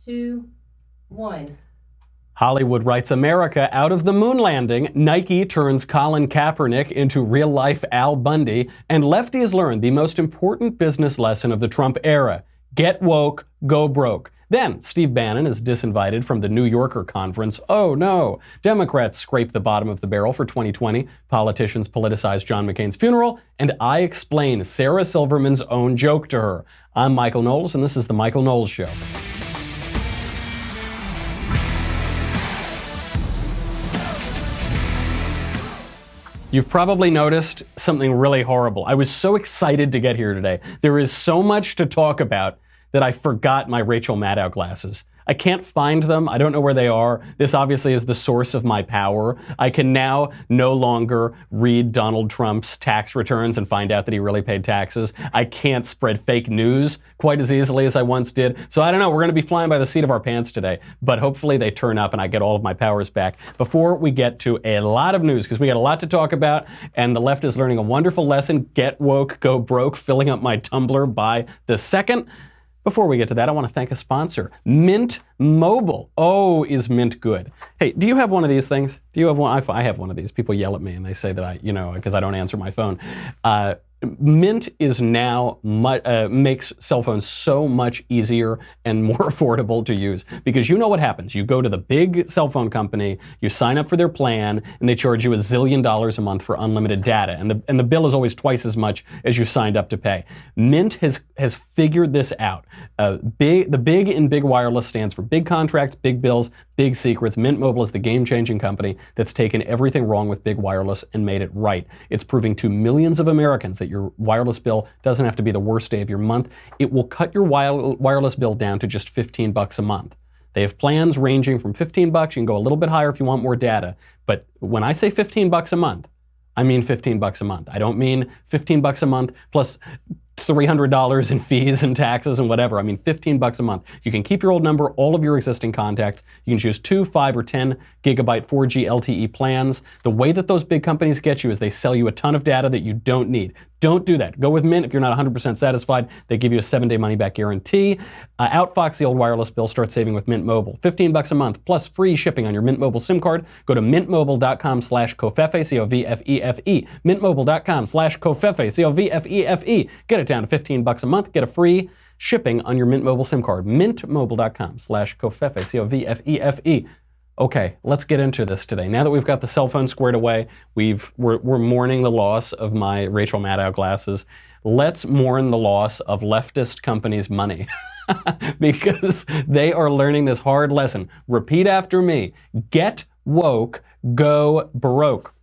2, 1. Hollywood writes America out of the moon landing, Nike turns Colin Kaepernick into real-life Al Bundy, and lefties learn the most important business lesson of the Trump era. Get woke, go broke. Then, Steve Bannon is disinvited from the New Yorker conference. Oh no! Democrats scrape the bottom of the barrel for 2020. Politicians politicize John McCain's funeral. And I explain Sarah Silverman's own joke to her. I'm Michael Knowles, and this is The Michael Knowles Show. You've probably noticed something really horrible. I was so excited to get here today. There is so much to talk about that I forgot my Rachel Maddow glasses. I can't find them. I don't know where they are. This obviously is the source of my power. I can now no longer read Donald Trump's tax returns and find out that he really paid taxes. I can't spread fake news quite as easily as I once did. So I don't know. We're going to be flying by the seat of our pants today, but hopefully they turn up and I get all of my powers back before we get to a lot of news, because we got a lot to talk about, and the left is learning a wonderful lesson. Get woke, go broke, filling up my Tumblr by the second. Before we get to that, I want to thank a sponsor, Mint Mobile. Oh, is Mint good? Hey, do you have one of these things? Do you have one? I have one of these. People yell at me and they say that because I don't answer my phone. Mint is now makes cell phones so much easier and more affordable to use, because you know what happens. You go to the big cell phone company, you sign up for their plan, and they charge you $1 zillion a month for unlimited data, and the bill is always twice as much as you signed up to pay. Mint has figured this out. The big in big wireless stands for big contracts, big bills, big secrets. Mint Mobile is the game-changing company that's taken everything wrong with big wireless and made it right. It's proving to millions of Americans that your wireless bill doesn't have to be the worst day of your month. It will cut your wireless bill down to just $15 a month. They have plans ranging from $15. You can go a little bit higher if you want more data. But when I say $15 a month, I mean $15 a month. I don't mean $15 a month plus $300 in fees and taxes and whatever. I mean $15 a month. You can keep your old number, all of your existing contacts. You can choose 2, 5, or 10 gigabyte 4G LTE plans. The way that those big companies get you is they sell you a ton of data that you don't need. Don't do that. Go with Mint if you're not 100% satisfied. They give you a 7-day money-back guarantee. Outfox the old wireless bill. Start saving with Mint Mobile. $15 a month plus free shipping on your Mint Mobile SIM card. Go to mintmobile.com/covfefe, C-O-V-F-E-F-E. mintmobile.com/covfefe, C-O-V-F-E-F-E. Get it down to $15 a month. Get a free shipping on your Mint Mobile SIM card. mintmobile.com/covfefe, C-O-V-F-E-F-E. Okay, let's get into this today. Now that we've got the cell phone squared away, we're mourning the loss of my Rachel Maddow glasses. Let's mourn the loss of leftist companies' money. Because they are learning this hard lesson. Repeat after me. Get woke, go broke.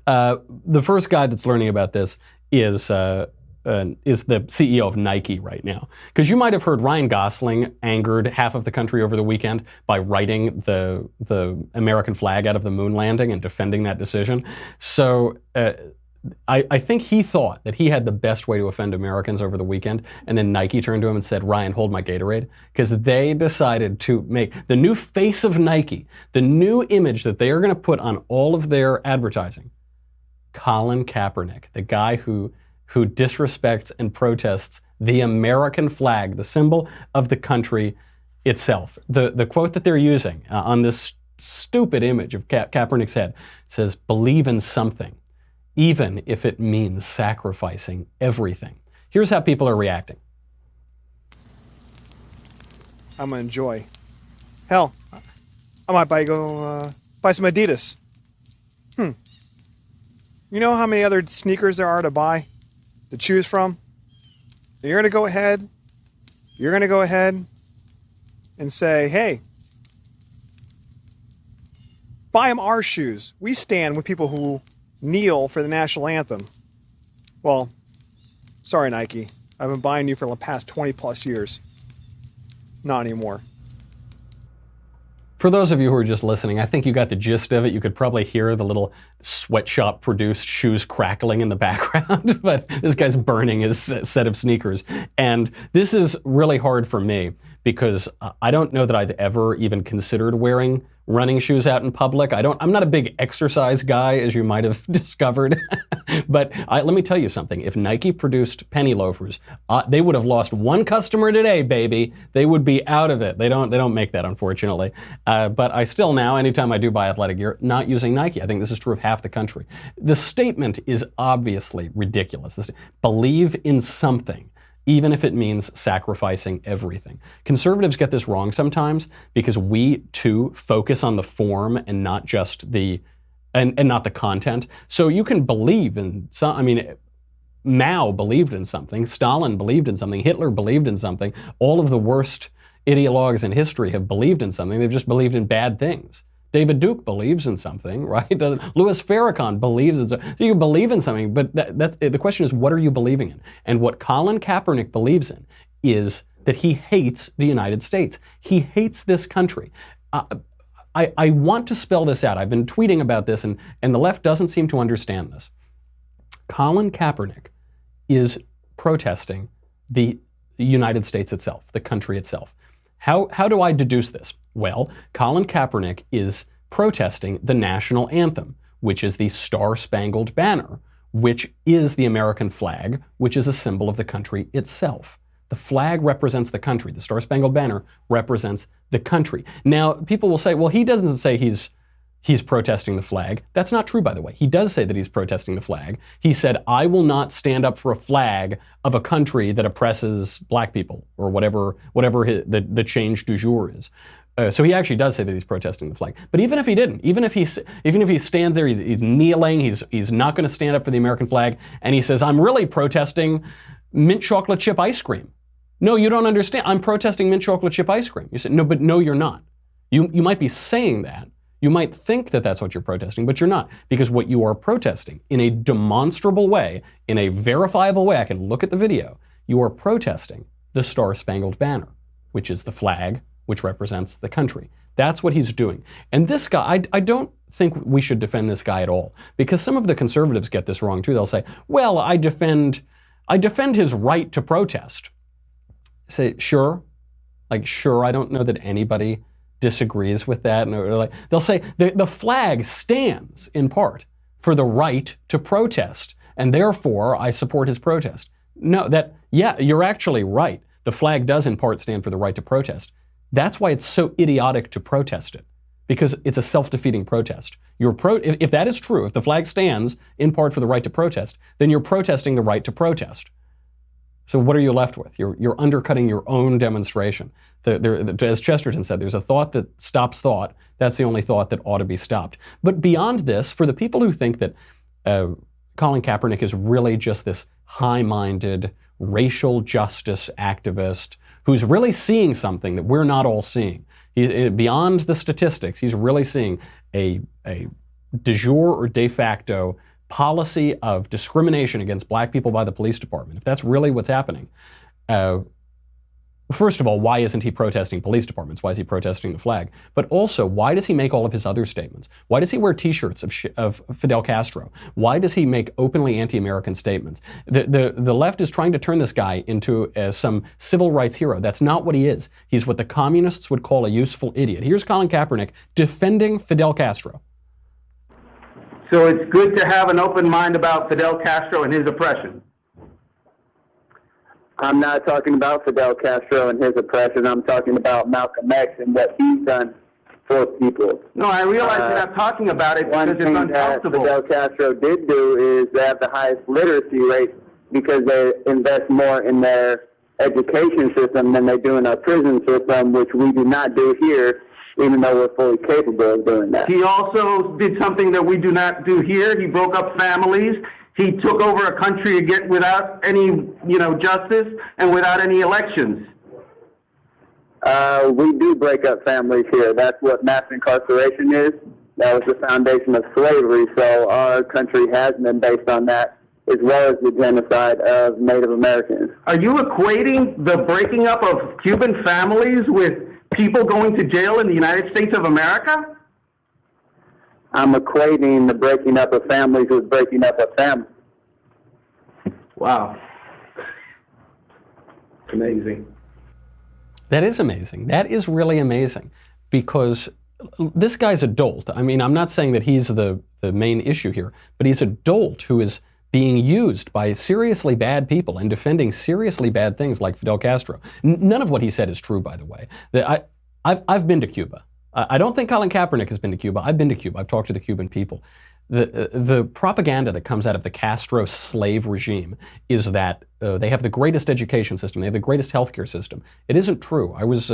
The first guy that's learning about this is the CEO of Nike right now. Because you might have heard Ryan Gosling angered half of the country over the weekend by writing the American flag out of the moon landing and defending that decision. So I think he thought that he had the best way to offend Americans over the weekend, and then Nike turned to him and said, Ryan, hold my Gatorade, because they decided to make the new face of Nike, the new image that they are going to put on all of their advertising, Colin Kaepernick, the guy who disrespects and protests the American flag, the symbol of the country itself. The quote that they're using on this stupid image of Kaepernick's head says, believe in something, even if it means sacrificing everything. Here's how people are reacting. I'm gonna enjoy. Hell, I might buy some Adidas. You know how many other sneakers there are to buy? To choose from? You're going to go ahead and say, hey, buy them our shoes. We stand with people who kneel for the national anthem. Well, sorry, Nike. I've been buying you for the past 20 plus years. Not anymore. For those of you who are just listening, I think you got the gist of it. You could probably hear the little sweatshop produced shoes crackling in the background, but this guy's burning his set of sneakers. And this is really hard for me because I don't know that I've ever even considered wearing running shoes out in public. I'm not a big exercise guy, as you might have discovered. But let me tell you something. If Nike produced penny loafers, they would have lost one customer today, baby. They would be out of it. They don't make that, unfortunately. But I still now, anytime I do buy athletic gear, not using Nike. I think this is true of half the country. The statement is obviously ridiculous. Believe in something, even if it means sacrificing everything. Conservatives get this wrong sometimes because we too focus on the form and not just and not the content. So you can believe in some, I mean, Mao believed in something, Stalin believed in something, Hitler believed in something. All of the worst ideologues in history have believed in something. They've just believed in bad things. David Duke believes in something, right? Louis Farrakhan believes in something. So you believe in something, but the question is, what are you believing in? And what Colin Kaepernick believes in is that he hates the United States. He hates this country. I want to spell this out. I've been tweeting about this, and the left doesn't seem to understand this. Colin Kaepernick is protesting the United States itself, the country itself. How do I deduce this? Well, Colin Kaepernick is protesting the national anthem, which is the Star-Spangled Banner, which is the American flag, which is a symbol of the country itself. The flag represents the country. The Star-Spangled Banner represents the country. Now, people will say, well, he doesn't say he's protesting the flag. That's not true, by the way. He does say that he's protesting the flag. He said, I will not stand up for a flag of a country that oppresses black people, or whatever the change du jour is. So he actually does say that he's protesting the flag. But even if he didn't, even if he stands there, he's kneeling, he's not going to stand up for the American flag, and he says, I'm really protesting mint chocolate chip ice cream. No, you don't understand. I'm protesting mint chocolate chip ice cream. You say, no, but no, you're not. You might be saying that. You might think that that's what you're protesting, but you're not. Because what you are protesting in a demonstrable way, in a verifiable way, I can look at the video, you are protesting the Star-Spangled Banner, which is the flag which represents the country. That's what he's doing. And this guy, I don't think we should defend this guy at all, because some of the conservatives get this wrong too. They'll say, well, I defend his right to protest. Say, sure. Like, sure, I don't know that anybody disagrees with that. And they'll say the flag stands in part for the right to protest, and therefore I support his protest. No, yeah, you're actually right. The flag does in part stand for the right to protest. That's why it's so idiotic to protest it, because it's a self-defeating protest. If that is true, if the flag stands in part for the right to protest, then you're protesting the right to protest. So what are you left with? You're undercutting your own demonstration. As Chesterton said, there's a thought that stops thought. That's the only thought that ought to be stopped. But beyond this, for the people who think that Colin Kaepernick is really just this high-minded racial justice activist who's really seeing something that we're not all seeing. Beyond the statistics, he's really seeing a de jure or de facto policy of discrimination against black people by the police department. If that's really what's happening, first of all, why isn't he protesting police departments? Why is he protesting the flag? But also, why does he make all of his other statements? Why does he wear T-shirts of Fidel Castro? Why does he make openly anti-American statements? The left is trying to turn this guy into some civil rights hero. That's not what he is. He's what the communists would call a useful idiot. Here's Colin Kaepernick defending Fidel Castro. So it's good to have an open mind about Fidel Castro and his oppression. I'm not talking about Fidel Castro and his oppression. I'm talking about Malcolm X and what he's done for people. No, I realize you're not talking about it because it's uncomfortable. One thing that Fidel Castro did do is they have the highest literacy rate because they invest more in their education system than they do in our prison system, which we do not do here, even though we're fully capable of doing that. He also did something that we do not do here. He broke up families. He took over a country again without any, justice and without any elections. We do break up families here. That's what mass incarceration is. That was the foundation of slavery. So our country has been based on that, as well as the genocide of Native Americans. Are you equating the breaking up of Cuban families with people going to jail in the United States of America? I'm equating the breaking up of families with breaking up of families. Wow. Amazing. That is amazing. That is really amazing, because this guy's a dolt. I mean, I'm not saying that he's the main issue here, but he's a dolt who is being used by seriously bad people and defending seriously bad things like Fidel Castro. None of what he said is true, by the way. I've been to Cuba. I don't think Colin Kaepernick has been to Cuba. I've been to Cuba. I've talked to the Cuban people. The propaganda that comes out of the Castro slave regime is that they have the greatest education system, they have the greatest healthcare system. It isn't true. I was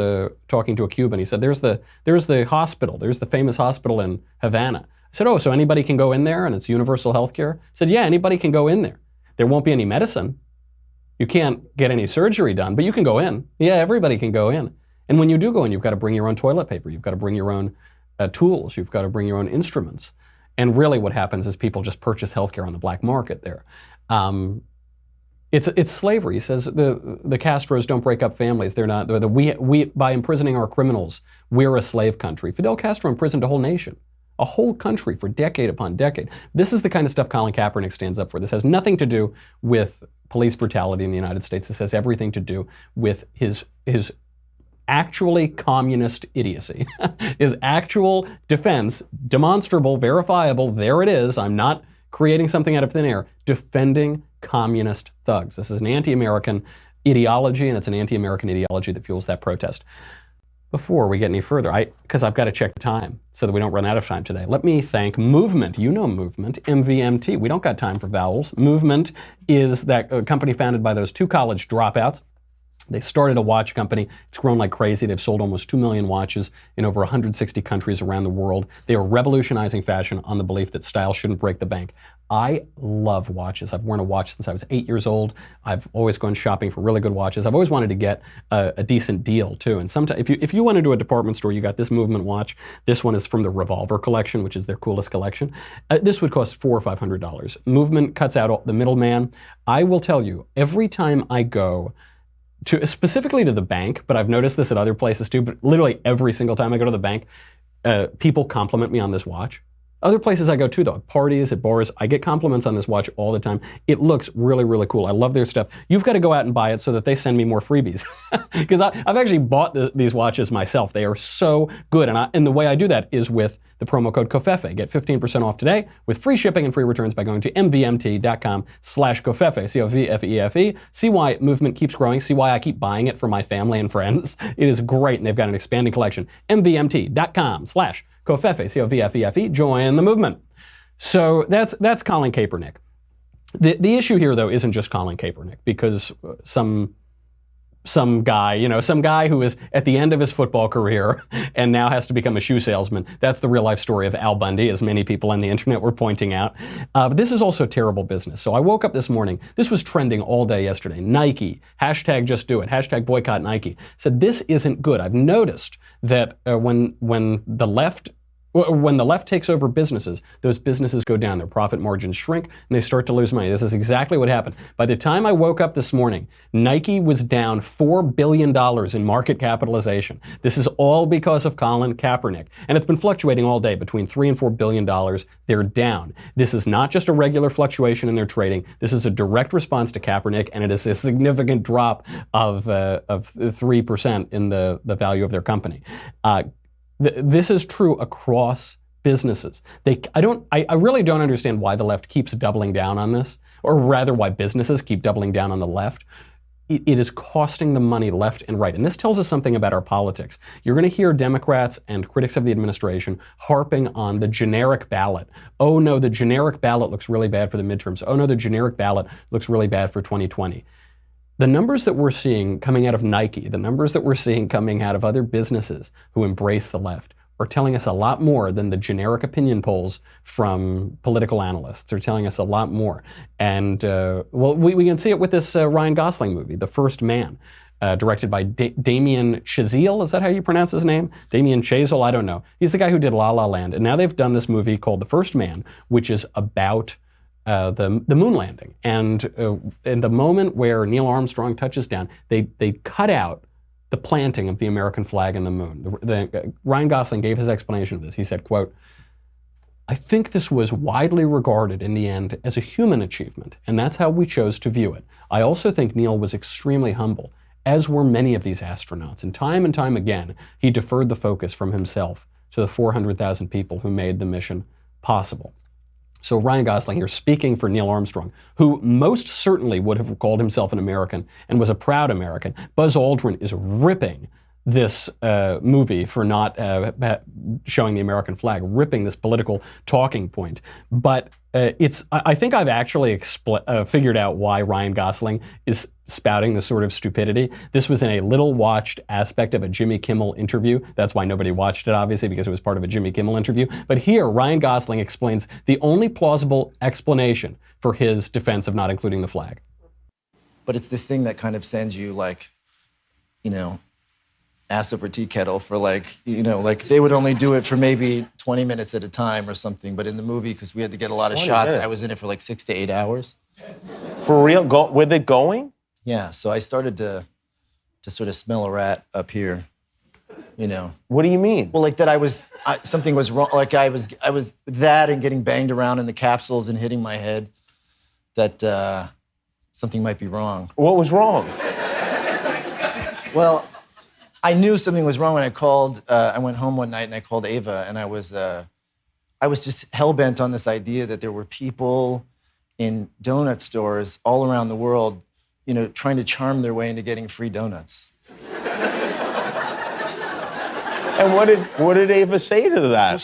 talking to a Cuban. He said, there's the hospital, there's the famous hospital in Havana. I said, oh, so anybody can go in there and it's universal healthcare? I said, yeah, anybody can go in there. There won't be any medicine. You can't get any surgery done, but you can go in. Yeah, everybody can go in. And when you do go in, you've got to bring your own toilet paper. You've got to bring your own tools. You've got to bring your own instruments. And really what happens is people just purchase healthcare on the black market there. It's slavery. He says the Castros don't break up families. They're not, we by imprisoning our criminals, we're a slave country. Fidel Castro imprisoned a whole nation, a whole country for decade upon decade. This is the kind of stuff Colin Kaepernick stands up for. This has nothing to do with police brutality in the United States. This has everything to do with his actually communist idiocy. His actual defense, demonstrable, verifiable, there it is, I'm not creating something out of thin air, defending communist thugs. This is an anti-American ideology, and it's an anti-American ideology that fuels that protest. Before we get any further, because I've got to check the time so that we don't run out of time today, let me thank Movement. You know Movement, MVMT. We don't got time for vowels. Movement is that company founded by those two college dropouts. They started a watch company. It's grown like crazy. They've sold almost 2 million watches in over 160 countries around the world. They are revolutionizing fashion on the belief that style shouldn't break the bank. I love watches. I've worn a watch since I was 8 years old. I've always gone shopping for really good watches. I've always wanted to get a decent deal too. And sometimes, if you went into a department store, you got this Movement watch. This one is from the Revolver collection, which is their coolest collection. This would cost $400 or $500. Movement cuts out the middleman. I will tell you, every time I go specifically to the bank, but I've noticed this at other places too, but literally every single time I go to the bank, people compliment me on this watch. Other places I go to, though, parties, at bars, I get compliments on this watch all the time. It looks really, really cool. I love their stuff. You've got to go out and buy it so that they send me more freebies. Because I've actually bought these watches myself. They are so good. And the way I do that is with the promo code COFEFE. Get 15% off today with free shipping and free returns by going to mvmt.com/COFEFE, COVFEFE. See why Movement keeps growing. See why I keep buying it for my family and friends. It is great, and they've got an expanding collection. mvmt.com/COFEFE, COVFEFE. Join the movement. So that's Colin Kaepernick. The issue here, though, isn't just Colin Kaepernick, because some guy who is at the end of his football career and now has to become a shoe salesman. That's the real life story of Al Bundy, as many people on the internet were pointing out. But this is also terrible business. So I woke up this morning. This was trending all day yesterday. Nike, hashtag just do it, hashtag boycott Nike. Said this isn't good. I've noticed that when the left takes over businesses, those businesses go down, their profit margins shrink, and they start to lose money. This is exactly what happened. By the time I woke up this morning, Nike was down $4 billion in market capitalization. This is all because of Colin Kaepernick. And it's been fluctuating all day between $3 and $4 billion. They're down. This is not just a regular fluctuation in their trading. This is a direct response to Kaepernick, and it is a significant drop of 3% in the value of their company. This is true across businesses. I really don't understand why the left keeps doubling down on this, or rather why businesses keep doubling down on the left. It is costing them money left and right. And this tells us something about our politics. You're going to hear Democrats and critics of the administration harping on the generic ballot. Oh no, the generic ballot looks really bad for the midterms. Oh no, the generic ballot looks really bad for 2020. The numbers that we're seeing coming out of Nike, the numbers that we're seeing coming out of other businesses who embrace the left, are telling us a lot more than the generic opinion polls from political analysts. They're telling us a lot more. And, we can see it with this Ryan Gosling movie, The First Man, directed by Damien Chazelle. Is that how you pronounce his name? Damien Chazelle? I don't know. He's the guy who did La La Land. And now they've done this movie called The First Man, which is about the moon landing. And in the moment where Neil Armstrong touches down, they cut out the planting of the American flag in the moon. Ryan Gosling gave his explanation of this. He said, quote, "I think this was widely regarded in the end as a human achievement, and that's how we chose to view it. I also think Neil was extremely humble, as were many of these astronauts, and time again, he deferred the focus from himself to the 400,000 people who made the mission possible. So Ryan Gosling here speaking for Neil Armstrong, who most certainly would have called himself an American and was a proud American. Buzz Aldrin is ripping this movie for not showing the American flag, ripping this political talking point. But I think I've actually figured out why Ryan Gosling is spouting this sort of stupidity. This was in a little watched aspect of a Jimmy Kimmel interview. That's why nobody watched it, obviously, because it was part of a Jimmy Kimmel interview. But here, Ryan Gosling explains the only plausible explanation for his defense of not including the flag. But it's this thing that kind of sends you like, you know, ass over tea kettle for like, you know, like they would only do it for maybe 20 minutes at a time or something. But in the movie, because we had to get a lot of shots, I was in it for like 6 to 8 hours. For real? Were they going? Yeah, so I started to sort of smell a rat up here, you know. What do you mean? Well, like that something was wrong. Like I was that and getting banged around in the capsules and hitting my head, that something might be wrong. What was wrong? Well, I knew something was wrong when I called. I went home one night and I called Ava, and I was just hell-bent on this idea that there were people in donut stores all around the world, you know, trying to charm their way into getting free donuts. And what did Ava say to that? Well,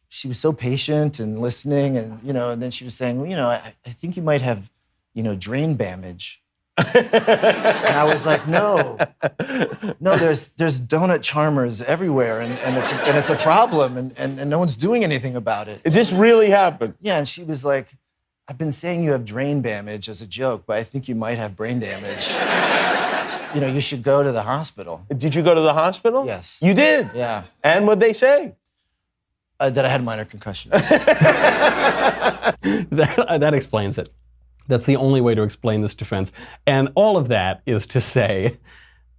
she was so patient and listening, and you know, and then she was saying, well, you know, I think you might have, you know, drain damage. And I was like, no, there's donut charmers everywhere, and it's a problem, and no one's doing anything about it. This really happened? Yeah, and she was like, I've been saying you have drain damage as a joke, but I think you might have brain damage. You know, you should go to the hospital. Did you go to the hospital? Yes. You did? Yeah. And what'd they say? That I had minor concussion. That explains it. That's the only way to explain this defense. And all of that is to say,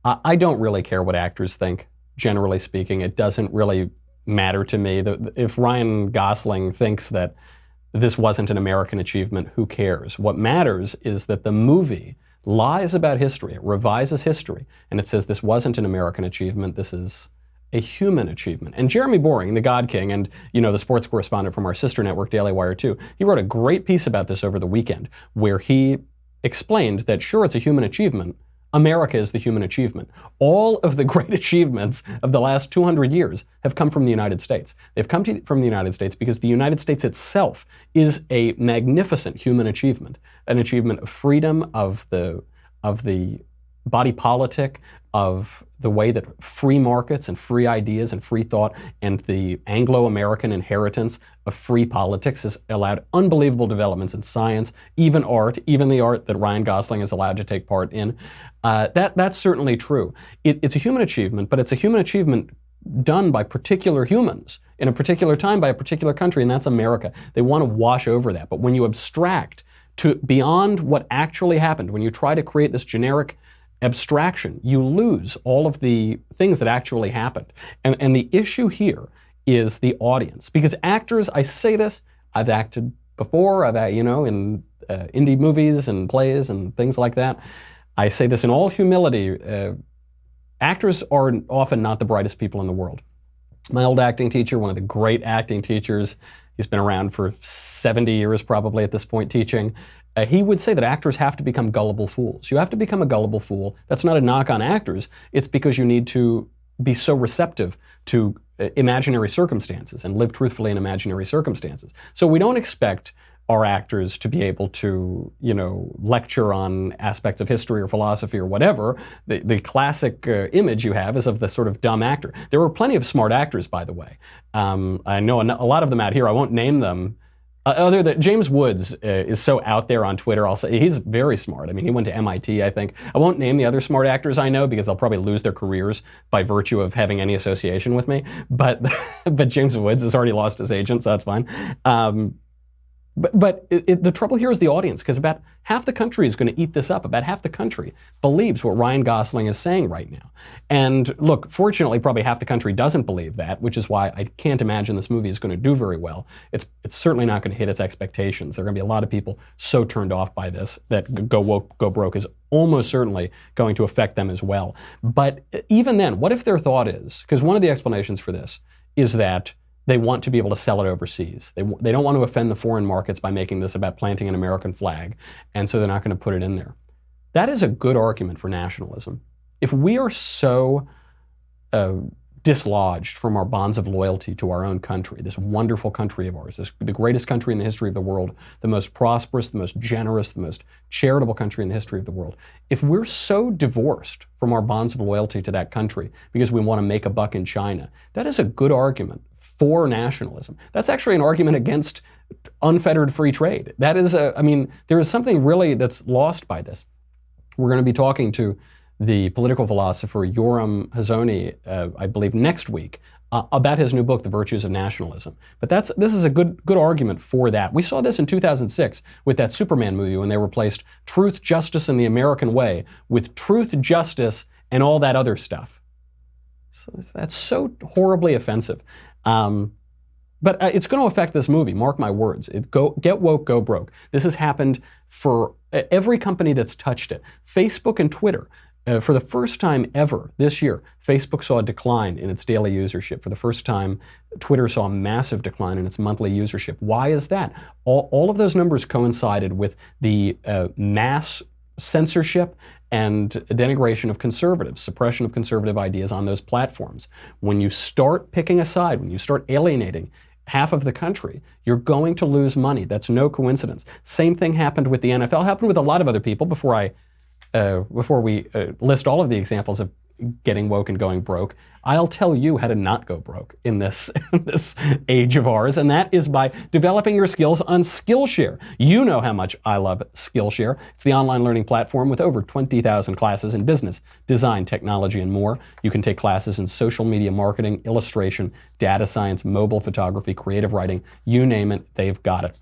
I don't really care what actors think, generally speaking. It doesn't really matter to me. If Ryan Gosling thinks that this wasn't an American achievement, who cares? What matters is that the movie lies about history. It revises history. And it says this wasn't an American achievement. This is a human achievement. And Jeremy Boring, the God King, and you know the sports correspondent from our sister network, Daily Wire 2, he wrote a great piece about this over the weekend, where he explained that sure, it's a human achievement. America is the human achievement. All of the great achievements of the last 200 years have come from the United States. They've come from the United States because the United States itself is a magnificent human achievement, an achievement of freedom, of the body politic, of the way that free markets and free ideas and free thought and the Anglo-American inheritance of free politics has allowed unbelievable developments in science, even art, even the art that Ryan Gosling is allowed to take part in. That's certainly true. It's a human achievement, but it's a human achievement done by particular humans in a particular time by a particular country, and that's America. They want to wash over that. But when you abstract to beyond what actually happened, when you try to create this generic abstraction, you lose all of the things that actually happened. And the issue here is the audience. Because actors, I say this, I've acted before, in indie movies and plays and things like that. I say this in all humility. Actors are often not the brightest people in the world. My old acting teacher, one of the great acting teachers, he's been around for 70 years probably at this point teaching, he would say that actors have to become gullible fools. You have to become a gullible fool. That's not a knock on actors. It's because you need to be so receptive to imaginary circumstances and live truthfully in imaginary circumstances. So we don't expect our actors to be able to, lecture on aspects of history or philosophy or whatever. The classic image you have is of the sort of dumb actor. There were plenty of smart actors, by the way. I know a lot of them out here. I won't name them. Other than James Woods is so out there on Twitter, I'll say he's very smart. I mean, he went to MIT, I think. I won't name the other smart actors I know because they'll probably lose their careers by virtue of having any association with me. But James Woods has already lost his agent, so that's fine. But the trouble here is the audience, because about half the country is going to eat this up. About half the country believes what Ryan Gosling is saying right now. And look, fortunately, probably half the country doesn't believe that, which is why I can't imagine this movie is going to do very well. It's certainly not going to hit its expectations. There are going to be a lot of people so turned off by this that Go Woke, Go Broke is almost certainly going to affect them as well. But even then, what if their thought is, because one of the explanations for this is that they want to be able to sell it overseas. They don't want to offend the foreign markets by making this about planting an American flag, and so they're not going to put it in there. That is a good argument for nationalism. If we are so dislodged from our bonds of loyalty to our own country, this wonderful country of ours, the greatest country in the history of the world, the most prosperous, the most generous, the most charitable country in the history of the world, if we're so divorced from our bonds of loyalty to that country because we want to make a buck in China, that is a good argument for nationalism. That's actually an argument against unfettered free trade. That is, there is something really that's lost by this. We're going to be talking to the political philosopher Yoram Hazony, I believe, next week about his new book, The Virtues of Nationalism. But this is a good argument for that. We saw this in 2006 with that Superman movie when they replaced truth, justice, and the American way with truth, justice, and all that other stuff. So that's so horribly offensive. But it's going to affect this movie, mark my words. Get woke, go broke. This has happened for every company that's touched it. Facebook and Twitter. For the first time ever this year, Facebook saw a decline in its daily usership. For the first time, Twitter saw a massive decline in its monthly usership. Why is that? All of those numbers coincided with the mass censorship and denigration of conservatives, suppression of conservative ideas on those platforms. When you start picking a side, when you start alienating half of the country, you're going to lose money. That's no coincidence. Same thing happened with the NFL, happened with a lot of other people before we list all of the examples of getting woke and going broke. I'll tell you how to not go broke in this age of ours, and that is by developing your skills on Skillshare. You know how much I love Skillshare. It's the online learning platform with over 20,000 classes in business, design, technology, and more. You can take classes in social media marketing, illustration, data science, mobile photography, creative writing, you name it, they've got it.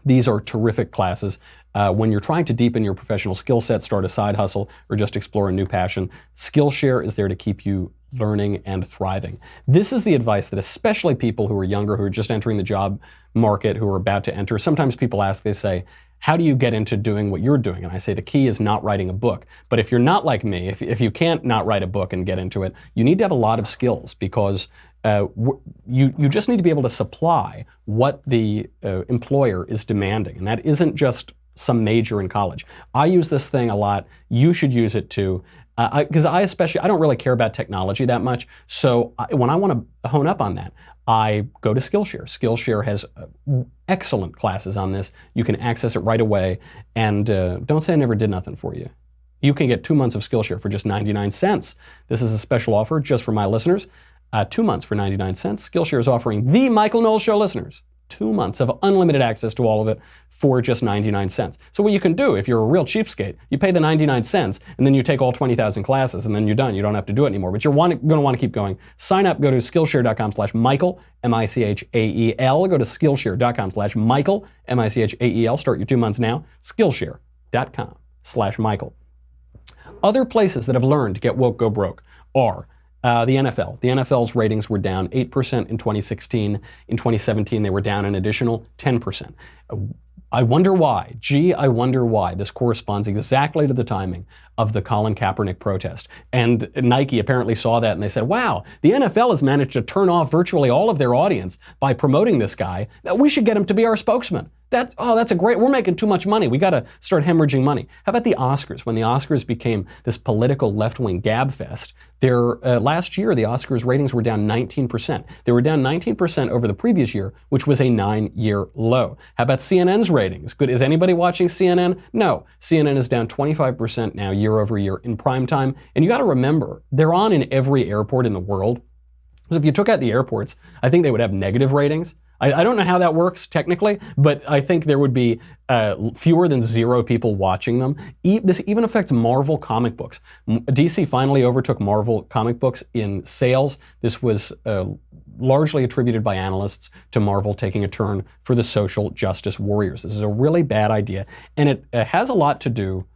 These are terrific classes. When you're trying to deepen your professional skill set, start a side hustle, or just explore a new passion, Skillshare is there to keep you learning and thriving. This is the advice that especially people who are younger, who are just entering the job market, who are about to enter, sometimes people ask, they say, how do you get into doing what you're doing? And I say the key is not writing a book. But if you're not like me, if you can't not write a book and get into it, you need to have a lot of skills because you just need to be able to supply what the employer is demanding. And that isn't just some major in college. I use this thing a lot. You should use it too. Because I don't really care about technology that much. So when I want to hone up on that, I go to Skillshare. Skillshare has excellent classes on this. You can access it right away. And don't say I never did nothing for you. You can get 2 months of Skillshare for just 99 cents. This is a special offer just for my listeners. 2 months for 99 cents. Skillshare is offering the Michael Knowles Show listeners 2 months of unlimited access to all of it for just 99 cents. So what you can do, if you're a real cheapskate, you pay the 99 cents and then you take all 20,000 classes and then you're done. You don't have to do it anymore, but you're going to want to keep going. Sign up, go to Skillshare.com/Michael, M-I-C-H-A-E-L. Go to Skillshare.com/Michael, M-I-C-H-A-E-L. Start your 2 months now. Skillshare.com/Michael. Other places that have learned to get woke, go broke are the NFL. The NFL's ratings were down 8% in 2016. In 2017, they were down an additional 10%. I wonder why. I wonder why. This corresponds exactly to the timing of the Colin Kaepernick protest. And Nike apparently saw that and they said, wow, the NFL has managed to turn off virtually all of their audience by promoting this guy. We should get him to be our spokesman. That's we're making too much money. We got to start hemorrhaging money. How about the Oscars? When the Oscars became this political left-wing gab fest, last year the Oscars ratings were down 19%. They were down 19% over the previous year, which was a 9-year low. How about CNN's ratings? Good. Is anybody watching CNN? No. CNN is down 25% now year over year in prime time. And you got to remember, they're on in every airport in the world. So if you took out the airports, I think they would have negative ratings. I don't know how that works technically, but I think there would be fewer than 0 people watching them. This even affects Marvel comic books. DC finally overtook Marvel comic books in sales. This was largely attributed by analysts to Marvel taking a turn for the social justice warriors. This is a really bad idea, and it has a lot to do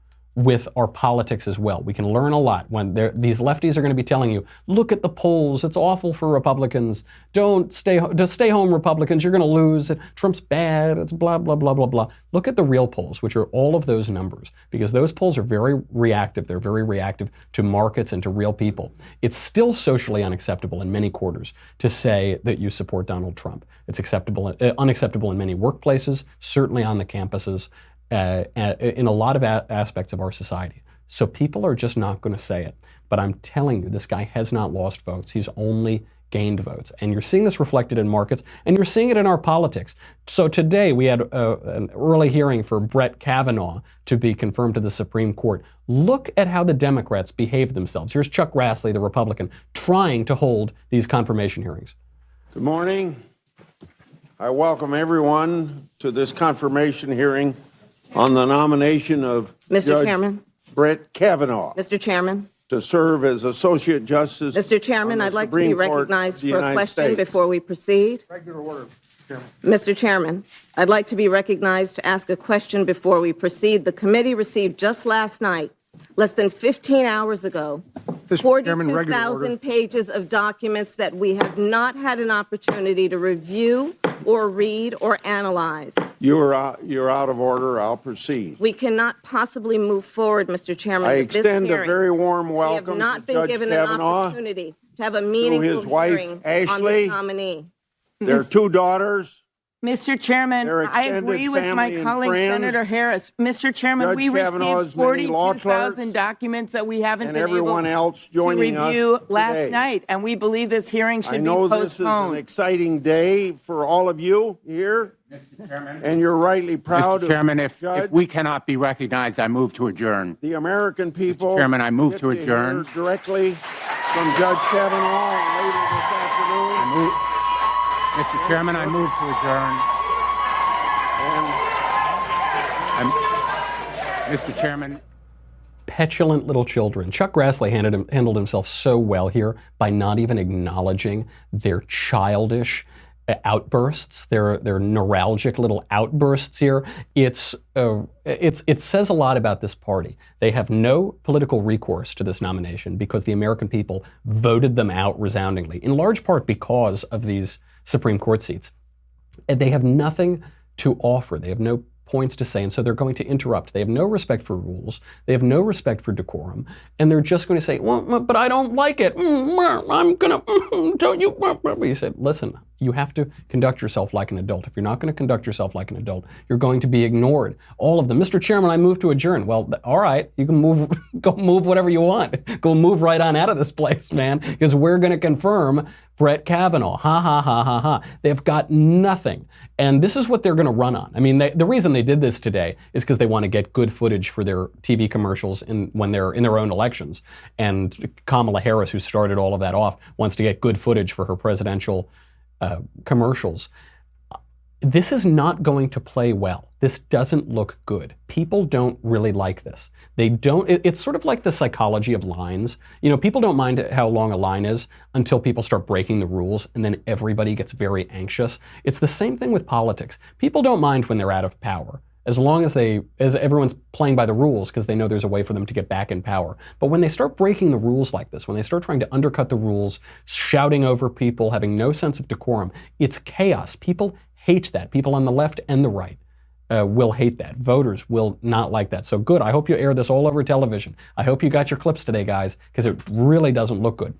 with our politics as well. We can learn a lot when these lefties are going to be telling you, look at the polls, it's awful for Republicans. Just stay home, Republicans, you're going to lose. Trump's bad, it's blah, blah, blah, blah, blah. Look at the real polls, which are all of those numbers, because those polls are very reactive. They're very reactive to markets and to real people. It's still socially unacceptable in many quarters to say that you support Donald Trump. It's unacceptable in many workplaces, certainly on the campuses, in a lot of aspects of our society. So people are just not going to say it. But I'm telling you, this guy has not lost votes. He's only gained votes. And you're seeing this reflected in markets, and you're seeing it in our politics. So today we had an early hearing for Brett Kavanaugh to be confirmed to the Supreme Court. Look at how the Democrats behave themselves. Here's Chuck Grassley, the Republican, trying to hold these confirmation hearings. Good morning. I welcome everyone to this confirmation hearing on the nomination of Mr. Chairman. Brett Kavanaugh Mr. Chairman. to serve as Associate Justice. Mr. Chairman, I'd like to be Supreme Court recognized of the for a United question States. before we proceed. Regular order, Chairman. Mr. Chairman, I'd like to be recognized to ask a question before we proceed. The committee received just last night, less than 15 hours ago, Mr. Chairman, regular order. 42,000 pages of documents that we have not had an opportunity to review or read or analyze. You're out of order. I'll proceed. We cannot possibly move forward, Mr. Chairman, I with this extend a hearing. very warm We welcome have not to been Judge given an Kavanaugh, opportunity to have a meaningful his wife, hearing on Ashley. this nominee. their two daughters. Mr. Chairman, Their I extended agree with my family and colleague, friends. Senator Harris. Mr. Chairman, Judge we Kavanaugh's received many law 42,000 clerks documents that we haven't and been able everyone else to joining us review last today. night, and we believe this hearing should I be know this is an postponed. exciting day for all of you here, and you're rightly proud Mr. Chairman, of if we cannot be recognized, I move to adjourn. the American people. Mr. Chairman, I move get to adjourn. hear directly from Judge Kavanaugh later this afternoon. Mr. Chairman, I move to adjourn. Mr. Chairman. Petulant little children. Chuck Grassley handled himself so well here by not even acknowledging their childish outbursts, their neuralgic little outbursts here. It says a lot about this party. They have no political recourse to this nomination because the American people voted them out resoundingly, in large part because of these Supreme Court seats. And they have nothing to offer. They have no points to say, and so they're going to interrupt. They have no respect for rules. They have no respect for decorum, and they're just going to say, well, but I don't like it. I'm going to, don't you? You said, listen, you have to conduct yourself like an adult. If you're not going to conduct yourself like an adult, you're going to be ignored. All of them. Mr. Chairman, I move to adjourn. Well, all right, you can move, go move whatever you want. Go move right on out of this place, man, because we're going to confirm Brett Kavanaugh. Ha, ha, ha, ha, ha. They've got nothing. And this is what they're going to run on. I mean, the reason they did this today is because they want to get good footage for their TV commercials when they're in their own elections. And Kamala Harris, who started all of that off, wants to get good footage for her presidential commercials. This is not going to play well. This doesn't look good. People don't really like this. They don't, it's sort of like the psychology of lines. You know, people don't mind how long a line is until people start breaking the rules, and then everybody gets very anxious. It's the same thing with politics. People don't mind when they're out of power, as long as everyone's playing by the rules, because they know there's a way for them to get back in power. But when they start breaking the rules like this, when they start trying to undercut the rules, shouting over people, having no sense of decorum, it's chaos. People hate that. People on the left and the right will hate that. Voters will not like that. So good. I hope you air this all over television. I hope you got your clips today, guys, because it really doesn't look good.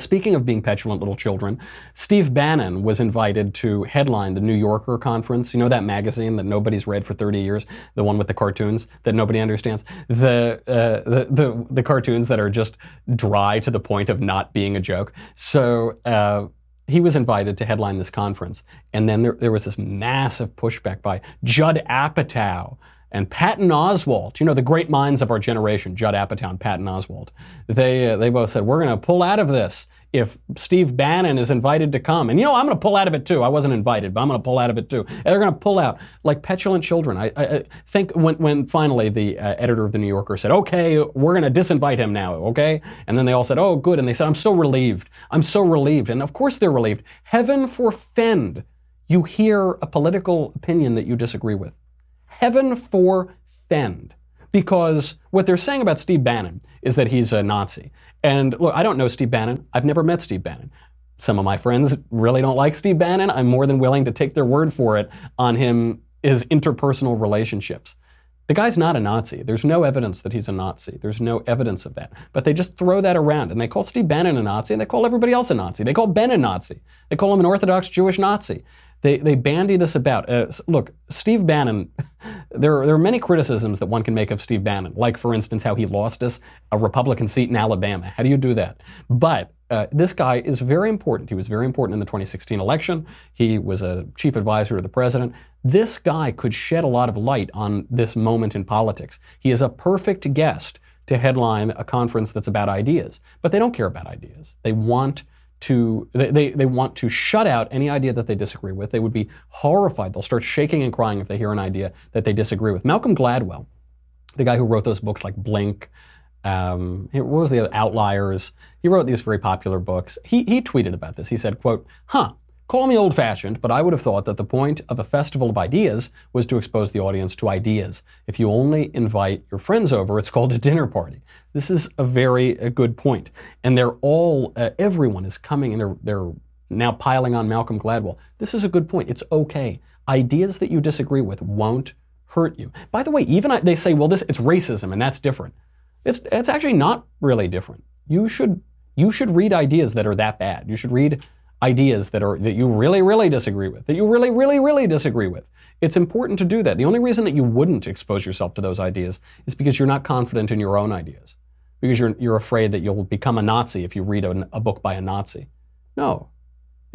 Speaking of being petulant little children, Steve Bannon was invited to headline the New Yorker conference. You know that magazine that nobody's read for 30 years, the one with the cartoons that nobody understands, the cartoons that are just dry to the point of not being a joke. So he was invited to headline this conference, and then there was this massive pushback by Judd Apatow and Patton Oswalt, you know, the great minds of our generation, Judd Apatow and Patton Oswalt. They both said, we're going to pull out of this if Steve Bannon is invited to come. And, you know, I'm going to pull out of it too. I wasn't invited, but I'm going to pull out of it too. And they're going to pull out like petulant children. I think when finally the editor of the New Yorker said, okay, we're going to disinvite him now, okay? And then they all said, oh, good. And they said, I'm so relieved. I'm so relieved. And of course they're relieved. Heaven forfend you hear a political opinion that you disagree with. Heaven forfend. Because what they're saying about Steve Bannon is that he's a Nazi. And look, I don't know Steve Bannon. I've never met Steve Bannon. Some of my friends really don't like Steve Bannon. I'm more than willing to take their word for it on his interpersonal relationships. The guy's not a Nazi. There's no evidence that he's a Nazi. There's no evidence of that. But they just throw that around, and they call Steve Bannon a Nazi, and they call everybody else a Nazi. They call Ben a Nazi. They call him an Orthodox Jewish Nazi. They bandy this about. Look, Steve Bannon, there are many criticisms that one can make of Steve Bannon, like, for instance, how he lost us a Republican seat in Alabama. How do you do that? But this guy is very important. He was very important in the 2016 election. He was a chief advisor to the president. This guy could shed a lot of light on this moment in politics. He is a perfect guest to headline a conference that's about ideas. But they don't care about ideas. They want to shut out any idea that they disagree with. They would be horrified. They'll start shaking and crying if they hear an idea that they disagree with. Malcolm Gladwell, the guy who wrote those books like Blink, what was the other, Outliers, he wrote these very popular books. He tweeted about this. He said, quote, call me old-fashioned, but I would have thought that the point of a festival of ideas was to expose the audience to ideas. If you only invite your friends over, it's called a dinner party. This is a very good point. And they're all, everyone is coming and they're now piling on Malcolm Gladwell. This is a good point. It's okay. Ideas that you disagree with won't hurt you. By the way, even they say, well, it's racism and that's different. It's actually not really different. You should read ideas that are that bad. You should read ideas that you really, really disagree with, that you really, really, really disagree with. It's important to do that. The only reason that you wouldn't expose yourself to those ideas is because you're not confident in your own ideas, because you're afraid that you'll become a Nazi if you read a book by a Nazi. No.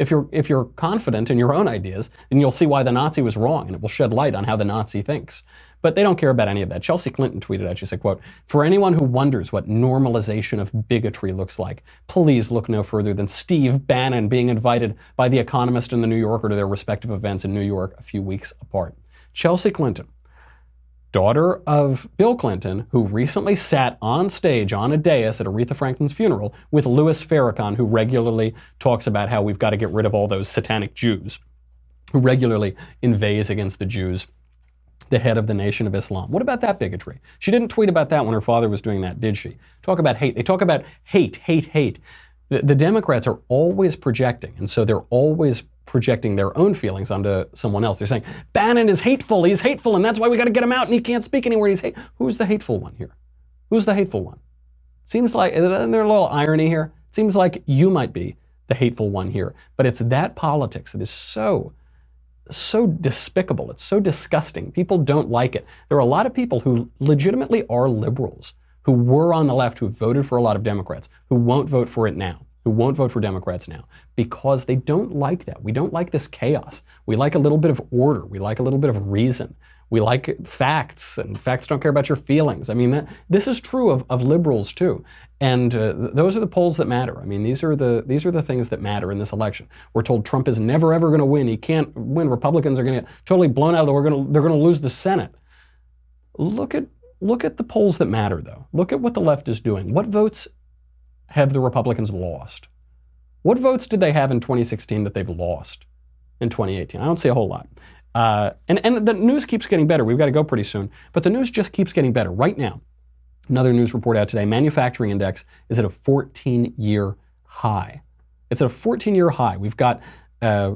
If you're confident in your own ideas, then you'll see why the Nazi was wrong, and it will shed light on how the Nazi thinks. But they don't care about any of that. Chelsea Clinton tweeted out, she said, quote, for anyone who wonders what normalization of bigotry looks like, please look no further than Steve Bannon being invited by The Economist and The New Yorker to their respective events in New York a few weeks apart. Chelsea Clinton, daughter of Bill Clinton, who recently sat on stage on a dais at Aretha Franklin's funeral with Louis Farrakhan, who regularly talks about how we've got to get rid of all those satanic Jews, who regularly inveighs against the Jews, the head of the Nation of Islam. What about that bigotry? She didn't tweet about that when her father was doing that, did she? Talk about hate. They talk about hate. The Democrats are always projecting, and so they're always projecting their own feelings onto someone else. They're saying, Bannon is hateful, he's hateful, and that's why we got to get him out, and he can't speak anywhere. Who's the hateful one here? Who's the hateful one? Seems like, isn't there a little irony here? It seems like you might be the hateful one here, but it's that politics that is so despicable. It's so disgusting. People don't like it. There are a lot of people who legitimately are liberals, who were on the left, who voted for a lot of Democrats, who won't vote for it now, who won't vote for Democrats now, because they don't like that. We don't like this chaos. We like a little bit of order. We like a little bit of reason. We like facts, and facts don't care about your feelings. I mean, this is true of liberals too. And those are the polls that matter. I mean, these are the things that matter in this election. We're told Trump is never ever going to win. He can't win. Republicans are going to get totally blown out of the. They're going to lose the Senate. Look at the polls that matter, though. Look at what the left is doing. What votes have the Republicans lost? What votes did they have in 2016 that they've lost in 2018? I don't see a whole lot. And the news keeps getting better. We've got to go pretty soon, but the news just keeps getting better. Right now, another news report out today, manufacturing index is at a 14-year high. It's at a 14-year high. We've got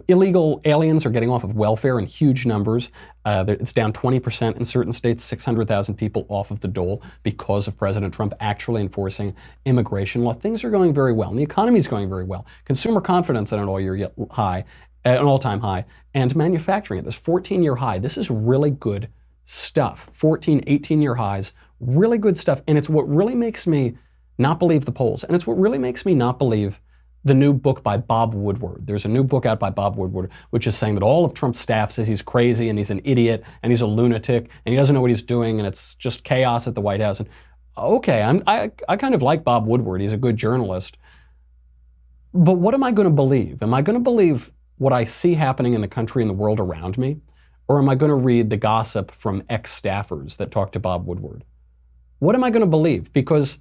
illegal aliens are getting off of welfare in huge numbers. It's down 20% in certain states, 600,000 people off of the dole because of President Trump actually enforcing immigration law. Things are going very well, and the economy is going very well. Consumer confidence at an all-time high, and manufacturing at this 14-year high. This is really good stuff. 14, 18-year highs, really good stuff. And it's what really makes me not believe the polls. And it's what really makes me not believe the new book by Bob Woodward. There's a new book out by Bob Woodward, which is saying that all of Trump's staff says he's crazy and he's an idiot and he's a lunatic and he doesn't know what he's doing and it's just chaos at the White House. And okay, I kind of like Bob Woodward. He's a good journalist. But what am I going to believe? Am I going to believe what I see happening in the country and the world around me? Or am I going to read the gossip from ex-staffers that talk to Bob Woodward? What am I going to believe? Because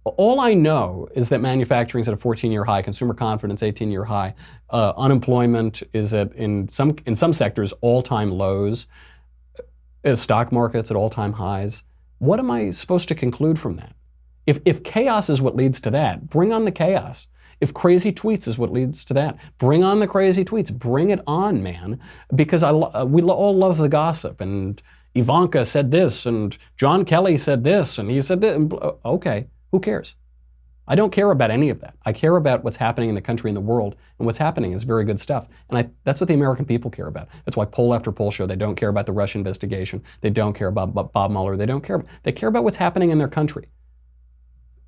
all I know is that manufacturing is at a 14-year high, consumer confidence 18-year high, unemployment is at in some sectors all-time lows, stock markets at all-time highs. What am I supposed to conclude from that? If chaos is what leads to that, bring on the chaos. If crazy tweets is what leads to that, bring on the crazy tweets. Bring it on, man. Because we all love the gossip. And Ivanka said this, and John Kelly said this, and he said that. Okay, who cares? I don't care about any of that. I care about what's happening in the country and the world, and what's happening is very good stuff. And that's what the American people care about. That's why poll after poll show they don't care about the Russia investigation. They don't care about Bob Mueller. They care about what's happening in their country.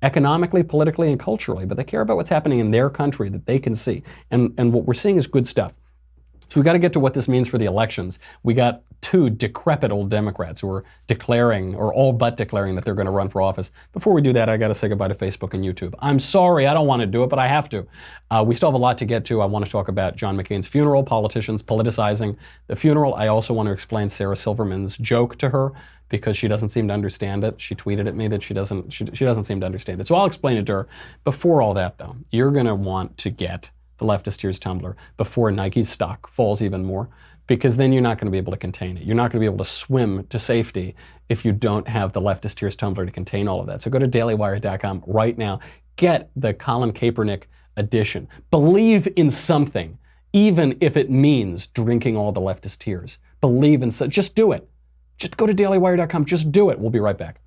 Economically, politically, and culturally, but they care about what's happening in their country that they can see. And what we're seeing is good stuff. So we got to get to what this means for the elections. We got 2 decrepit old Democrats who are declaring, or all but declaring, that they're going to run for office. Before we do that, I got to say goodbye to Facebook and YouTube. I'm sorry, I don't want to do it, but I have to. We still have a lot to get to. I want to talk about John McCain's funeral, politicians politicizing the funeral. I also want to explain Sarah Silverman's joke to her, because she doesn't seem to understand it. She tweeted at me that she doesn't seem to understand it. So I'll explain it to her. Before all that, though, you're going to want to get the Leftist Tears tumbler before Nike's stock falls even more, because then you're not going to be able to contain it. You're not going to be able to swim to safety if you don't have the Leftist Tears tumbler to contain all of that. So go to dailywire.com right now. Get the Colin Kaepernick edition. Believe in something, even if it means drinking all the leftist tears. Believe in just do it. Just go to dailywire.com. Just do it. We'll be right back.